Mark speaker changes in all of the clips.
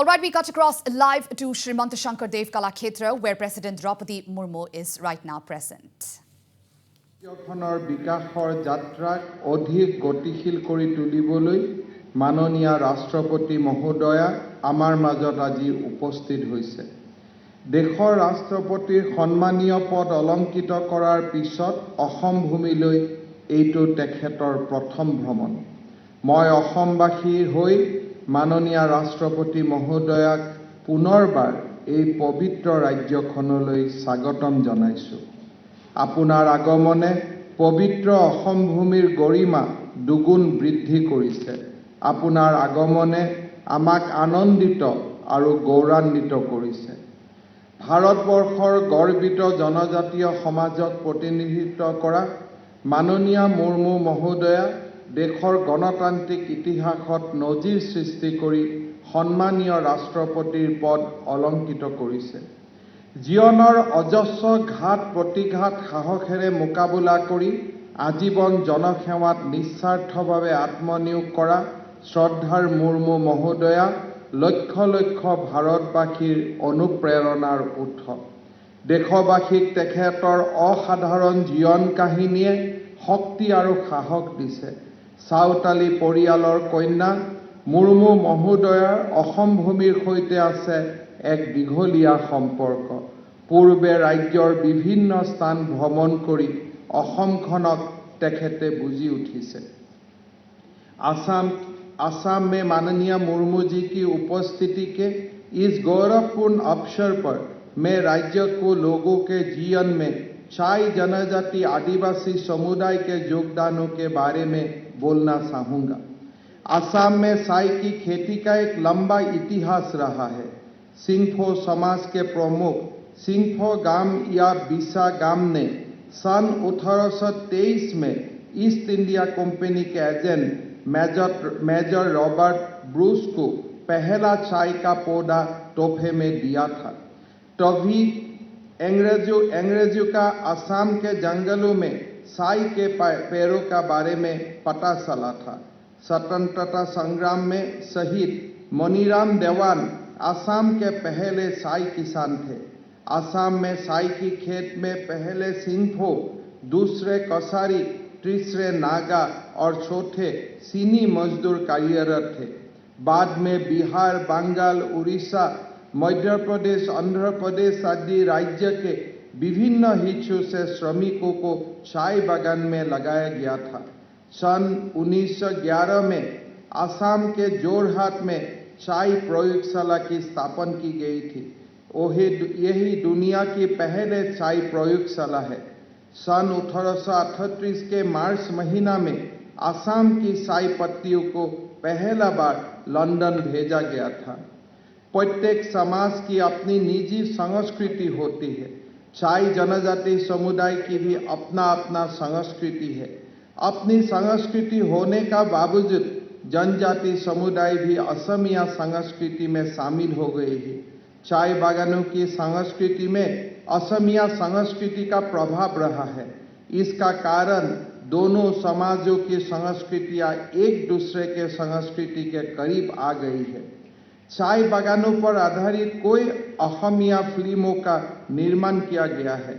Speaker 1: All right, we cut across live to Srimanta Shankar Dev Kalakshetra, where President Draupadi Murmu is right now present.
Speaker 2: ৰাজ্যখনৰ বিকাশৰ যাত্ৰাক অধিক গতিশীল কৰি তুলিবলৈ মাননীয় ৰাষ্ট্ৰপতি মহোদয়া আমাৰ মাজত আজি উপস্থিত হৈছে। দেশৰ ৰাষ্ট্ৰপতিৰ সন্মানীয় পদ অলংকিত কৰাৰ পিছত অসম ভূমিলৈ এইটো তেখেতৰ প্ৰথম ভ্ৰমণ। মই অসমবাসীৰ হৈ মাননীয় ৰাষ্ট্ৰপতি মহোদয়াক পুনৰবাৰ এই পবিত্ৰ ৰাজ্যখনলৈ স্বাগতম জনাইছো। আপোনাৰ আগমনে পবিত্ৰ অসম ভূমিৰ গৰিমা দুগুণ বৃদ্ধি কৰিছে। আপোনাৰ আগমনে আমাক আনন্দিত আৰু গৌৰৱান্বিত কৰিছে। ভাৰতবৰ্ষৰ গৰ্বিত জনজাতীয় সমাজক প্ৰতিনিধিত্ব কৰা মাননীয় মুৰ্মু মহোদয়া দেশৰ গণতান্ত্ৰিক ইতিহাসত নজিৰ সৃষ্টি কৰি সন্মানীয় ৰাষ্ট্ৰপতিৰ পদ অলংকিত কৰিছে। জীৱনৰ অজস্ৰ ঘাত প্ৰতিঘাত সাহসেৰে মোকাবিলা কৰি আজীৱন জনসেৱাত নিস্বাৰ্থভাৱে আত্মনিয়োগ কৰা শ্ৰদ্ধাৰ মুৰ্মু মহোদয়া লক্ষ লক্ষ ভাৰতবাসীৰ অনুপ্ৰেৰণাৰ উৎস। দেশবাসীক তেখেতৰ অসাধাৰণ জীৱন কাহিনীয়ে শক্তি আৰু সাহস দিছে। চাওতালী পৰিয়ালৰ কন্যা মুৰ্মু মহোদয়াৰ অসম ভূমিৰ সৈতে আছে এক দীঘলীয়া সম্পৰ্ক। পূৰ্বে ৰাজ্যৰ বিভিন্ন স্থান ভ্ৰমণ কৰি অসমখনক তেখেতে বুজি উঠিছে। असम में माननीय मुर्मू जी की उपस्थिति के इस गौरवपूर्ण अवसर पर मैं राज्य को लोगों के जीवन में चाई जनजाति आदिवासी समुदाय के योगदानों के बारे में बोलना चाहूँगा। असम में चाय की खेती का एक लंबा इतिहास रहा है। सिंगफो समाज के प्रमुख सिंगफो गाम या बिसा गाम ने सन 1823 में ईस्ट इंडिया कंपनी के एजेंट मेजर रॉबर्ट ब्रूस को पहला चाय का पौधा तोहफे में दिया था। तभी अंग्रेजों का असम के जंगलों में चाय के पेड़ों का बारे में पता चला था। स्वतंत्रता संग्राम में शहीद मनीराम देवान असम के पहले चाय किसान थे। असम में चाय की खेत में पहले सिंगफो, दूसरे कसारी, तीसरे नागा और चौथे चीनी मजदूर कार्यरत थे। बाद में बिहार, बंगाल, उड़ीसा, मध्य प्रदेश, आंध्र प्रदेश आदि राज्य के विभिन्न हिस्सों से श्रमिकों को चाय बागान में लगाया गया था। सन 1911 में असम के जोरहाट में चाय प्रयोगशाला की स्थापना की गई थी। यही दुनिया की पहले चाय प्रयोगशाला है। सन 1838 के मार्च महीना में असम की चाय पत्तियों को पहला बार लंदन भेजा गया था। प्रत्येक समाज की अपनी निजी संस्कृति होती है। चाय जनजाति समुदाय की भी अपना अपना संस्कृति है। अपनी संस्कृति होने का बावजूद जनजाति समुदाय भी असमिया संस्कृति में शामिल हो गई है। चाय बागानों की संस्कृति में असमिया संस्कृति का प्रभाव रहा है। इसका कारण दोनों समाजों की संस्कृतियां एक दूसरे के संस्कृति के करीब आ गई है। चाय बागानों पर आधारित कोई असमिया फिल्मों का निर्माण किया गया है।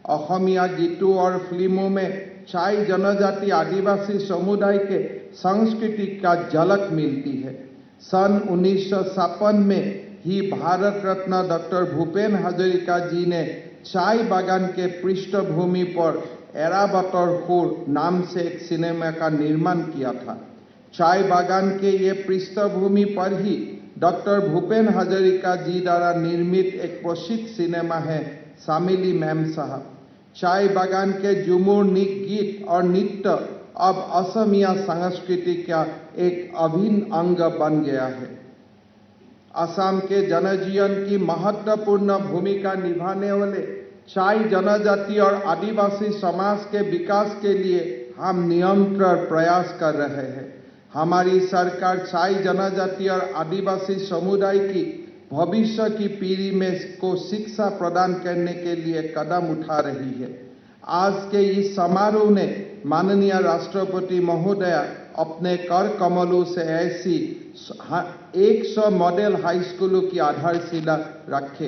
Speaker 2: असमिया गीतों और फिल्मों में चाय जनजाति आदिवासी समुदाय के संस्कृति का झलक मिलती है। सन 1956 में ही भारत रत्न डॉक्टर भूपेन हजारिका जी ने चाय बागान के पृष्ठभूमि पर एराबतर हुर नाम से एक सिनेमा का निर्माण किया था। चाय बागान के ये पृष्ठभूमि पर ही डॉक्टर भूपेन हजारिका जी द्वारा निर्मित एक प्रसिद्ध सिनेमा है शामिली मैम साहब। चाय बागान के झूमर गीत और नृत्य अब असमिया संस्कृति का एक अभिन्न अंग बन गया है। असम के जनजीवन की महत्वपूर्ण भूमिका निभाने वाले चाय जनजाति और आदिवासी समाज के विकास के लिए हम निरंतर प्रयास कर रहे हैं। हमारी सरकार चाय जनजाति और आदिवासी समुदाय की भविष्य की पीढ़ी में को शिक्षा प्रदान करने के लिए कदम उठा रही है। आज के इस समारोह ने माननीय राष्ट्रपति महोदया अपने कर कमलों से ऐसी 100 मॉडल हाई स्कूलों की आधारशिला रखे।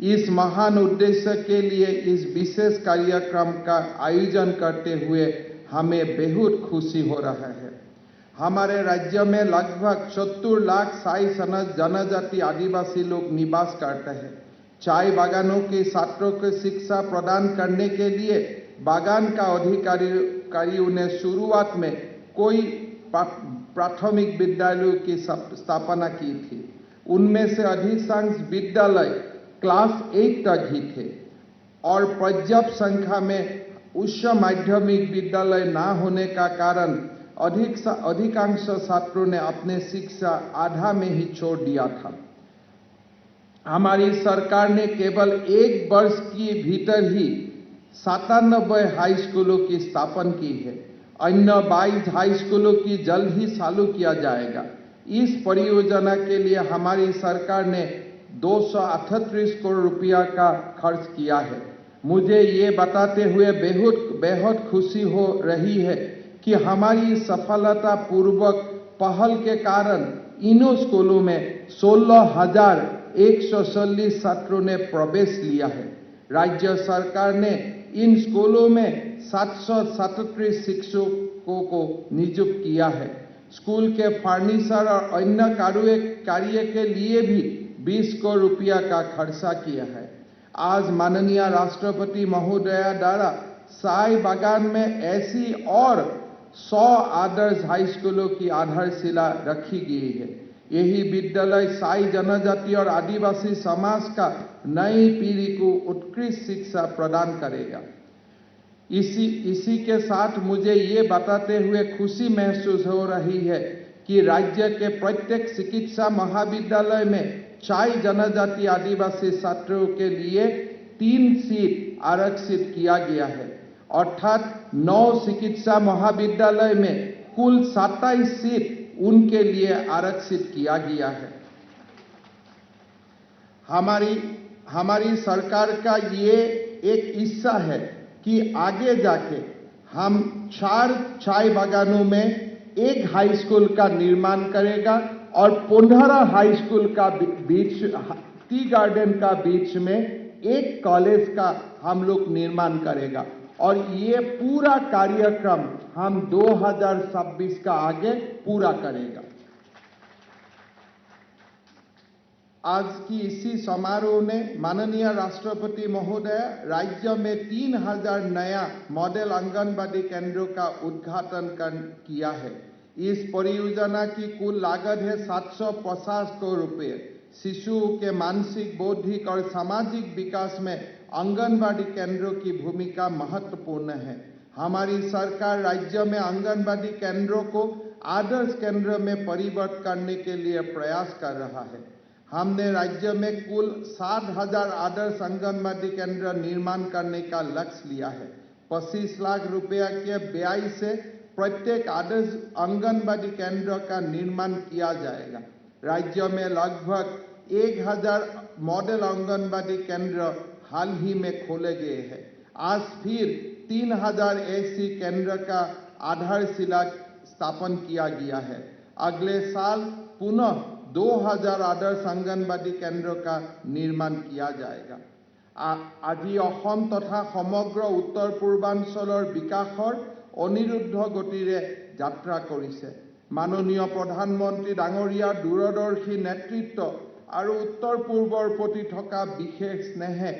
Speaker 2: इस महान उद्देश्य के लिए इस विशेष कार्यक्रम का आयोजन करते हुए हमें बेहद खुशी हो रहा है। हमारे राज्य में लगभग 70 लाख साई जनजाति आदिवासी लोग निवास करते हैं। चाय बागानों के छात्रों को शिक्षा प्रदान करने के लिए बागान का अधिकारियों ने शुरुआत में कोई प्राथमिक विद्यालयों की स्थापना की थी। उनमें से अधिकांश विद्यालय क्लास 8 तक ही थे और पर्याप्त संख्या में उच्च माध्यमिक विद्यालय न होने का कारण अधिकांश छात्रों ने अपने शिक्षा आधा में ही छोड़ दिया था। हमारी सरकार ने केवल 1 वर्ष के भीतर ही 97 हाई स्कूलों की स्थापना की है। अन्य 22 हाई स्कूलों की जल्द ही चालू किया जाएगा। इस परियोजना के लिए हमारी सरकार ने 238 करोड़ रुपया का खर्च किया है। मुझे ये बताते हुए बेहद खुशी हो रही है कि हमारी सफलतापूर्वक पहल के कारण इन स्कूलों में 16,140 छात्रों ने प्रवेश लिया है। राज्य सरकार ने इन स्कूलों में 737 शिक्षकों को नियुक्त किया है। स्कूल के फर्नीचर और अन्य कार्य के लिए भी 20 करोड़ रुपया का खर्चा किया है। आज माननीय राष्ट्रपति महोदया द्वारा साई बागान में ऐसी और 100 आदर्श हाई स्कूलों की आधारशिला रखी गई है। यही विद्यालय साई जनजाति और आदिवासी समाज का नई पीढ़ी को उत्कृष्ट शिक्षा प्रदान करेगा। इसी के साथ मुझे ये बताते हुए खुशी महसूस हो रही है कि राज्य के प्रत्येक चिकित्सा महाविद्यालय में चाई जनजाति आदिवासी छात्रों के लिए 3 सीट आरक्षित किया गया है। अर्थात 9 चिकित्सा महाविद्यालय में कुल 27 सीट उनके लिए आरक्षित किया गया है। हमारी सरकार का ये एक हिस्सा है कि आगे जाके हम 4 चाय बागानों में 1 हाई स्कूल का निर्माण करेगा और 15 हाई स्कूल का बीच टी गार्डन का बीच में 1 कॉलेज का हम लोग निर्माण करेगा और ये पूरा कार्यक्रम हम 2026 का आगे पूरा करेगा। आज की इसी समारोह में माननीय राष्ट्रपति महोदय राज्य में 3000 नया मॉडल आंगनबाड़ी केंद्रों का उद्घाटन किया है। इस परियोजना की कुल लागत है 750 करोड़ रुपए। शिशुओं के मानसिक, बौद्धिक और सामाजिक विकास में आंगनबाड़ी केंद्रों की भूमिका महत्वपूर्ण है। हमारी सरकार राज्य में आंगनबाड़ी केंद्रों को आदर्श केंद्र में परिवर्तित करने के लिए प्रयास कर रहा है। हमने राज्य में कुल 60,000 आदर्श आंगनबाड़ी केंद्र निर्माण करने का लक्ष्य लिया है। 25 लाख रुपया के व्यय से प्रत्येक आदर्श आंगनबाड़ी केंद्र का निर्माण किया जाएगा। राज्य में लगभग 1000 मॉडल आंगनबाड़ी केंद्र हाल ही में खोले गए हैं। आज फिर 3000 ऐसी केंद्र का आधारशिला स्थापन किया गया है। अगले साल पुनः 2000 आदर्श आंगनबाड़ी केंद्रों का निर्माण किया जाएगा। আজি অসম তথা সমগ্ৰ উত্তৰ পূৰ্বাঞ্চলৰ বিকাশৰ অনিৰুদ্ধ গতিৰে যাত্ৰা কৰিছে। মাননীয় প্ৰধানমন্ত্ৰী ডাঙৰীয়াৰ দূৰদৰ্শী নেতৃত্ব আৰু উত্তৰ পূৰ্বৰ প্ৰতি থকা বিশেষ স্নেহে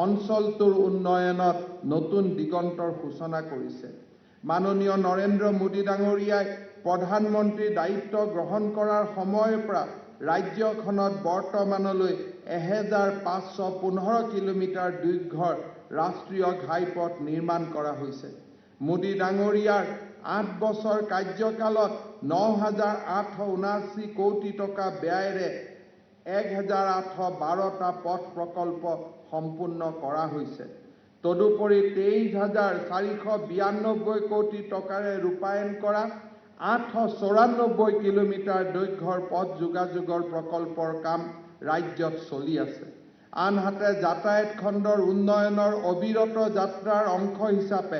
Speaker 2: অঞ্চলটোৰ উন্নয়নত নতুন দিগন্তৰ সূচনা কৰিছে। মাননীয় নৰেন্দ্ৰ মোদী ডাঙৰীয়াই প্ৰধানমন্ত্ৰীৰ দায়িত্ব গ্ৰহণ কৰাৰ সময়ৰ পৰা ৰাজ্যখনত বৰ্তমানলৈ 1515 কিলোমিটাৰ দৈৰ্ঘ্যৰ ৰাষ্ট্ৰীয় ঘাইপথ নিৰ্মাণ কৰা হৈছে। মোদী ডাঙৰীয়াৰ 8 বছৰ কাৰ্যকালত 9,879 কোটি টকা ব্যয়েৰে 1,812টা পথ প্ৰকল্প সম্পূৰ্ণ কৰা হৈছে। তদুপৰি 23,492 কোটি টকাৰে ৰূপায়ণ কৰা 894 কিলোমিটাৰ দৈৰ্ঘ্যৰ পথ যোগাযোগৰ প্ৰকল্পৰ কাম ৰাজ্যত চলি আছে। আনহাতে যাতায়াত খণ্ডৰ উন্নয়নৰ অবিৰত যাত্ৰাৰ অংশ হিচাপে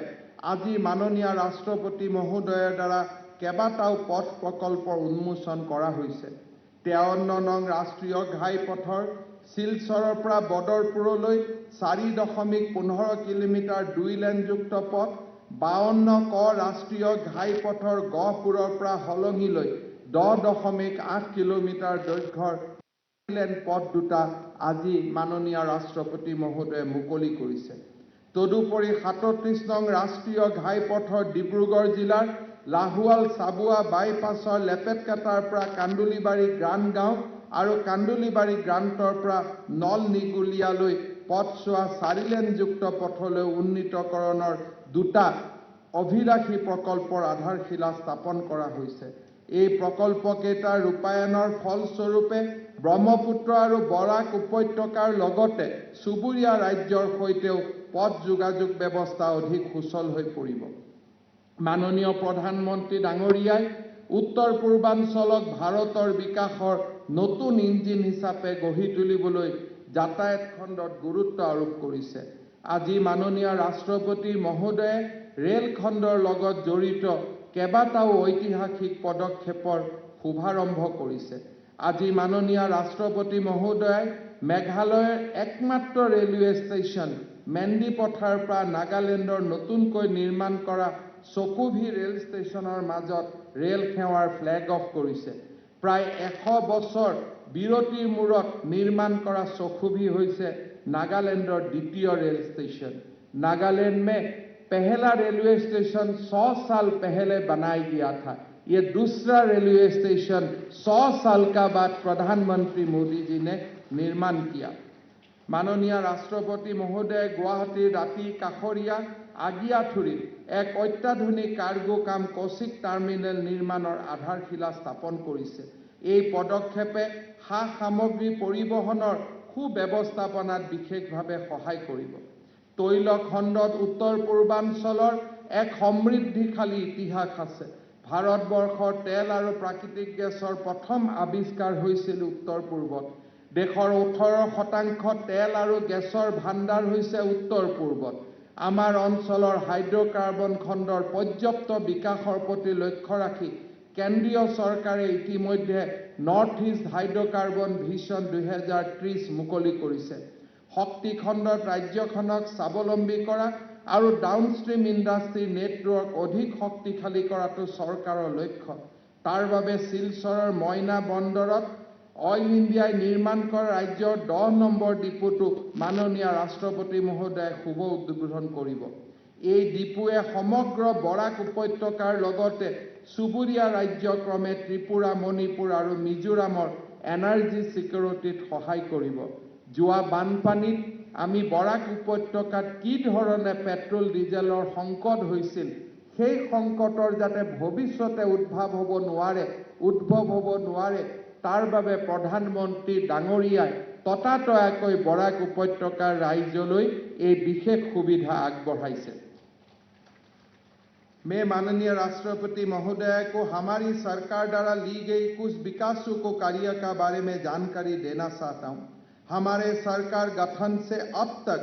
Speaker 2: আজি মাননীয় ৰাষ্ট্ৰপতি মহোদয়ৰ দ্বাৰা কেইবাটাও পথ প্ৰকল্পৰ উন্মোচন কৰা হৈছে। 53 নং ৰাষ্ট্ৰীয় ঘাইপথৰ শিলচৰৰ পৰা বদৰপুৰলৈ 4.15 কিলোমিটাৰ 2 লেনযুক্ত পথ, 52 ক ৰাষ্ট্ৰীয় ঘাইপথৰ গহপুৰৰ পৰা হলঙিলৈ 10.8 কিলোমিটাৰ দৈৰ্ঘ্যৰ লেন পথ দুটা আজি মাননীয় ৰাষ্ট্ৰপতি মহোদয়ে মুকলি কৰিছে। তদুপৰি 37 নং ৰাষ্ট্ৰীয় ঘাইপথৰ ডিব্ৰুগড় জিলাৰ লাহুৱাল চাবুৱা বাইপাছৰ লেপেটকাটাৰ পৰা কান্দুলিবাৰী গ্ৰাণ্ড গাঁও আৰু কান্দুলিবাৰী গ্ৰাণ্টৰ পৰা নল নিগুলিয়ালৈ পথছোৱা 4 লেনযুক্ত পথলৈ উন্নীতকৰণৰ দুটা অভিলাষী প্ৰকল্পৰ আধাৰশিলা স্থাপন কৰা হৈছে। এই প্ৰকল্পকেইটাৰ ৰূপায়ণৰ ফলস্বৰূপে ব্ৰহ্মপুত্ৰ আৰু বৰাক উপত্যকাৰ লগতে চুবুৰীয়া ৰাজ্যৰ সৈতেও পথ যোগাযোগ ব্যৱস্থা অধিক সুচল হৈ পৰিব। মাননীয় প্ৰধানমন্ত্ৰী ডাঙৰীয়াই উত্তৰ পূৰ্বাঞ্চলক ভাৰতৰ বিকাশৰ নতুন ইঞ্জিন হিচাপে গঢ়ি তুলিবলৈ যাতায়াত খণ্ডত গুৰুত্ব আৰোপ কৰিছে। আজি মাননীয় ৰাষ্ট্ৰপতি মহোদয়ে ৰেল খণ্ডৰ লগত জড়িত কেইবাটাও ঐতিহাসিক পদক্ষেপৰ শুভাৰম্ভ কৰিছে। আজি মাননীয় ৰাষ্ট্ৰপতি মহোদয়ে মেঘালয়ৰ একমাত্ৰ ৰেলৱে ষ্টেচন মেন্দিপথাৰ পৰা নাগালেণ্ডৰ নতুনকৈ নিৰ্মাণ কৰা চকুভি ৰেল ষ্টেচনৰ মাজত ৰেল সেৱাৰ ফ্লেগ অফ কৰিছে। প্ৰায় 100 বছৰ বিৰতিৰ মূৰত নিৰ্মাণ কৰা চকুভি হৈছে नागालैंडर द्वितीय रेल स्टेशन। नागालैंड में पहला रेलवे स्टेशन 100 साल पहले बनाया गया था। ये दूसरा रेलवे स्टेशन 100 साल का बाद प्रधानमंत्री मोदी जी ने निर्माण किया। माननीय राष्ट्रपति महोदय गुवाहाटी राती काखरिया आगियाथुरीत एक अत्याधुनिक कार्गो काम कौशिक टार्मिनेल निर्माणर आधारशिला स्थापन करिছে। এই পদক্ষেপে সামগ্ৰী পৰিবহনৰ সুব্যৱস্থাপনাত বিশেষভাৱে সহায় কৰিব। তৈল খণ্ডত উত্তৰ পূৰ্বাঞ্চলৰ এক সমৃদ্ধিশালী ইতিহাস আছে। ভাৰতবৰ্ষৰ তেল আৰু প্ৰাকৃতিক গেছৰ প্ৰথম আৱিষ্কাৰ হৈছিল উত্তৰ পূৰ্বত। দেশৰ 18% তেল আৰু গেছৰ ভাণ্ডাৰ হৈছে উত্তৰ পূৰ্বত। আমাৰ অঞ্চলৰ হাইড্ৰকাৰ্বন খণ্ডৰ পৰ্যাপ্ত বিকাশৰ প্ৰতি লক্ষ্য ৰাখি কেন্দ্ৰীয় চৰকাৰে ইতিমধ্যে নৰ্থ ইষ্ট হাইড্ৰকাৰ্বন ভিছন 2030 মুকলি কৰিছে। শক্তি খণ্ডত ৰাজ্যখনক স্বাৱলম্বী কৰা আৰু ডাউনষ্ট্ৰীম ইণ্ডাষ্ট্ৰী নেটৱৰ্ক অধিক শক্তিশালী কৰাটো চৰকাৰৰ লক্ষ্য। তাৰ বাবে শিলচৰৰ মইনা বন্দৰত অইল ইণ্ডিয়াই নিৰ্মাণ কৰা ৰাজ্যৰ 10 নম্বৰ ডিপোটো মাননীয় ৰাষ্ট্ৰপতি মহোদয়ে শুভ উদ্বোধন কৰিব। এই ডিপোৱে সমগ্ৰ বৰাক উপত্যকাৰ লগতে চুবুৰীয়া ৰাজ্য ক্ৰমে ত্ৰিপুৰা, মণিপুৰ আৰু মিজোৰামৰ এনাৰ্জি সিকিউৰিটিত সহায় কৰিব। যোৱা বানপানীত আমি বৰাক উপত্যকাত কি ধৰণে পেট্ৰল ডিজেলৰ সংকট হৈছিল, সেই সংকটৰ যাতে ভৱিষ্যতে উদ্ভৱ হ'ব নোৱাৰে তাৰ বাবে প্ৰধানমন্ত্ৰী ডাঙৰীয়াই ততাতয়াকৈ বৰাক উপত্যকাৰ ৰাইজলৈ এই বিশেষ সুবিধা আগবঢ়াইছে। मैं माननीय राष्ट्रपति महोदय को हमारी सरकार द्वारा ली गई कुछ विकासों कार्य का बारे में जानकारी देना चाहता हूँ। हमारे सरकार गठन से अब तक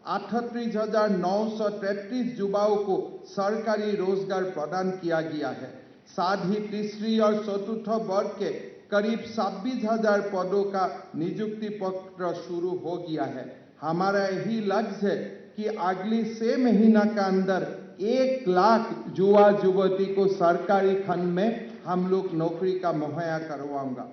Speaker 2: 38,933 युवाओं को सरकारी रोजगार प्रदान किया गया है। साथ ही तीसरी और चतुर्थ वर्ग के करीब 26,000 पदों का नियुक्ति पत्र शुरू हो गया है। हमारा यही लक्ष्य है कि अगली 6 महीना का अंदर 1 लाख युवा युवती को सरकारी खंड में हम लोग नौकरी का मुहैया करवाऊंगा।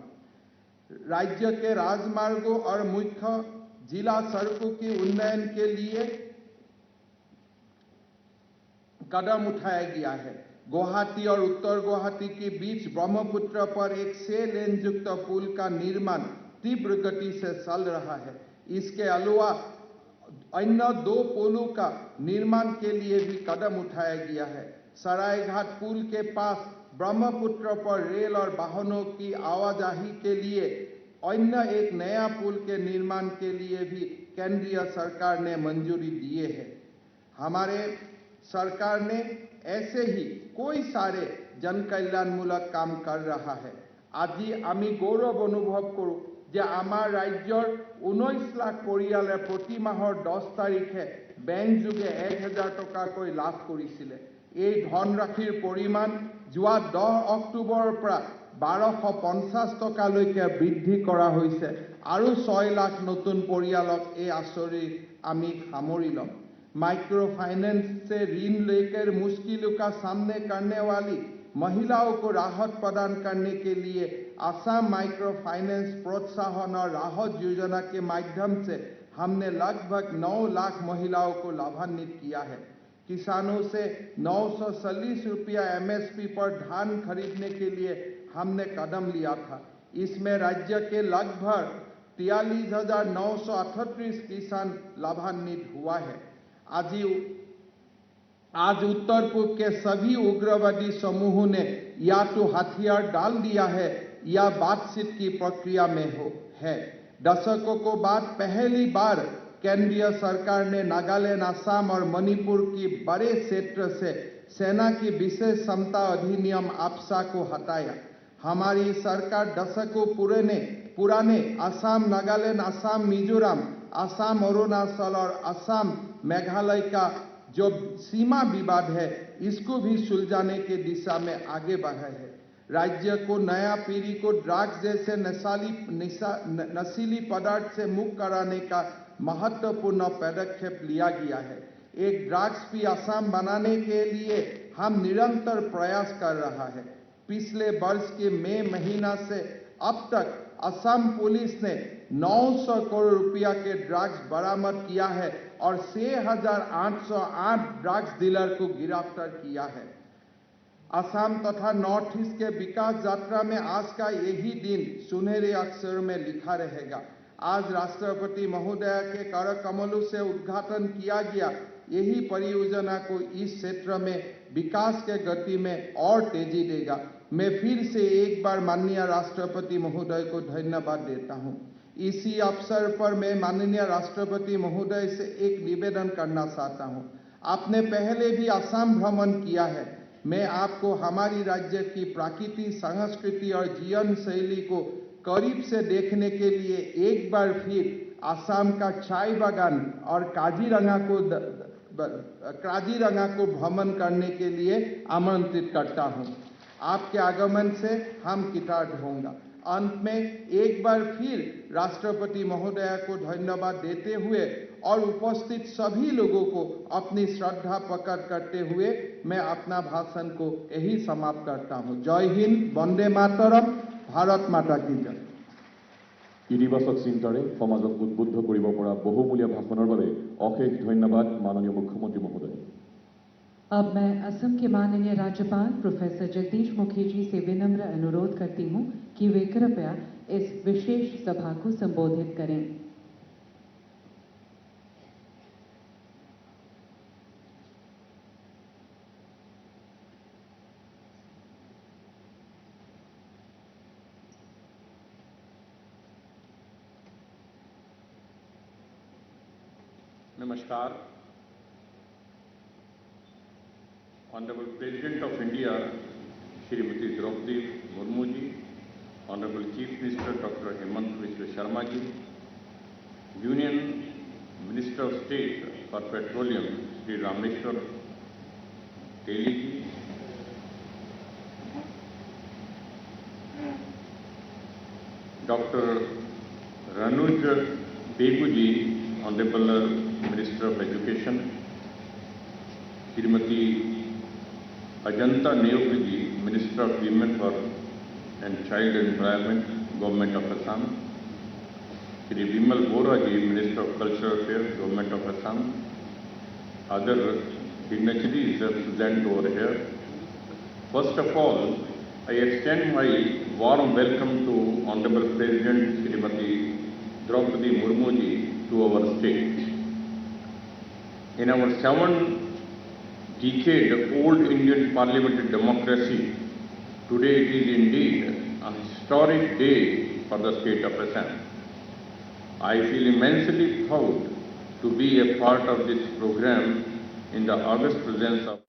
Speaker 2: राज्य के राजमार्गों और मुख्य जिला सड़कों के उन्नयन के लिए कदम उठाया गया है। गुवाहाटी और उत्तर गुवाहाटी के बीच ब्रह्मपुत्र पर एक 6 लेन युक्त पुल का निर्माण तीव्र गति से चल रहा है। इसके अलावा अन्य 2 पुलों का निर्माण के लिए भी कदम उठाया गया है। सरायघाट पुल के पास ब्रह्मपुत्र पर रेल और वाहनों की आवाजाही के लिए अन्य एक नया पुल के निर्माण के लिए भी केंद्रीय सरकार ने मंजूरी दिए है। हमारे सरकार ने ऐसे ही कोई सारे जन कल्याणमूलक काम कर रहा है। आज आमी गौरव अनुभव करूँ যে আমাৰ ৰাজ্যৰ 19 লাখ পৰিয়ালে প্ৰতি মাহৰ 10 তাৰিখে বেংক যোগে 1,000 টকাকৈ লাভ কৰিছিলে। এই ধনৰাশিৰ পৰিমাণ যোৱা 10 অক্টোবৰৰ পৰা 1250 টকালৈকে বৃদ্ধি কৰা হৈছে আৰু 6 লাখ নতুন পৰিয়ালক এই আঁচনি আমি সামৰি ল'ম। माइक्रो फाइनेंस से ऋण लेकर मुश्किलों का सामना करने वाली महिलाओं को राहत प्रदान करने के लिए आसाम माइक्रो फाइनेंस प्रोत्साहन और राहत योजना के माध्यम से हमने लगभग 9 लाख महिलाओं को लाभान्वित किया है। किसानों से 940 रुपया MSP पर धान खरीदने के लिए हमने कदम लिया था। इसमें राज्य के लगभग 43,938 किसान लाभान्वित हुआ है। आज उत्तर पूर्व के सभी उग्रवादी समूहों ने या तो हथियार डाल दिया है या बातचीत की प्रक्रिया में है। दशकों को बाद पहली बार केंद्रीय सरकार ने नागालैंड, असम और मणिपुर की बड़े क्षेत्र से सेना की विशेष क्षमता अधिनियम AFSA को हटाया। हमारी सरकार दशकों पुराने असम, नागालैंड, असम, मिजोरम, असम, अरुणाचल और असम, मेघालय का जो सीमा विवाद है इसको भी सुलझाने के दिशा में आगे बढ़ा है। राज्य को नया पीढ़ी को ड्रग्स जैसे नशीली पदार्थ से मुक्त कराने का महत्वपूर्ण पदक्षेप लिया गया है। एक ड्रग्स फ्री असम बनाने के लिए हम निरंतर प्रयास कर रहा है। पिछले वर्ष के मई महीना से अब तक असम पुलिस ने 900 करोड़ रुपया के ड्रग्स बरामद किया है और 6,808 ड्रग्स डीलर को गिरफ्तार किया है। असम तथा नॉर्थ ईस्ट के विकास यात्रा में आज का यही दिन सुनहरे अक्षर में लिखा रहेगा। आज राष्ट्रपति महोदय के कर कमलों से उद्घाटन किया गया यही परियोजना को इस क्षेत्र में विकास के गति में और तेजी देगा। मैं फिर से एक बार माननीय राष्ट्रपति महोदय को धन्यवाद देता हूं। इसी अवसर पर मैं माननीय राष्ट्रपति महोदय से एक निवेदन करना चाहता हूं। आपने पहले भी असम भ्रमण किया है। मैं आपको हमारी राज्य की प्रकृति, संस्कृति और जीवन शैली को करीब से देखने के लिए एक बार फिर असम का चाय बागान और काजीरंगा को भ्रमण करने के लिए आमंत्रित करता हूं। आपके आगमन से हम कृतज्ञ होंगे। अंत में एक बार फिर राष्ट्रपति महोदय को धन्यवाद देते हुए और उपस्थित सभी लोगों को अपनी श्रद्धा प्रकट करते हुए मैं अपना भाषण को यही समाप्त करता हूं। जय हिंद, वंदे मातरम, भारत माता की जय।
Speaker 3: ইতিবাচক চিন্তাৰে সমাজক উদ্বুদ্ধ কৰিব পৰা বহুমূলীয়া ভাষণৰ বাবে অশেষ ধন্যবাদ মাননীয় মুখ্যমন্ত্ৰী মহোদয়।
Speaker 4: अब मैं असम के माननीय राज्यपाल प्रोफेसर जगदीश मुखी से विनम्र अनुरोध करती हूं कि वे कृपया इस विशेष सभा को संबोधित करें।
Speaker 5: Namaskar. Honorable President of India, Shrimati Draupadi Murmu ji, Honorable Chief Minister Dr. Hemant Biswa Sharma ji, Union Minister of State for Petroleum Shri Rameshwar Teli ji, Dr. Ranuj Begu ji, Honorable Minister of Education, Shrimati Ajanta Neogi ji, Minister of Women and Child Environment, Government of Assam, Shri Vimal Bora ji, Minister of Cultural Affairs, Government of Assam, other dignitaries present over here. First of all, I extend my warm welcome to Honorable President Shrimati Draupadi Murmu ji to our state. In our 7-decade-old Indian parliamentary democracy, today it is indeed a historic day for the state of Assam. I feel immensely proud to be a part of this program in the august presence of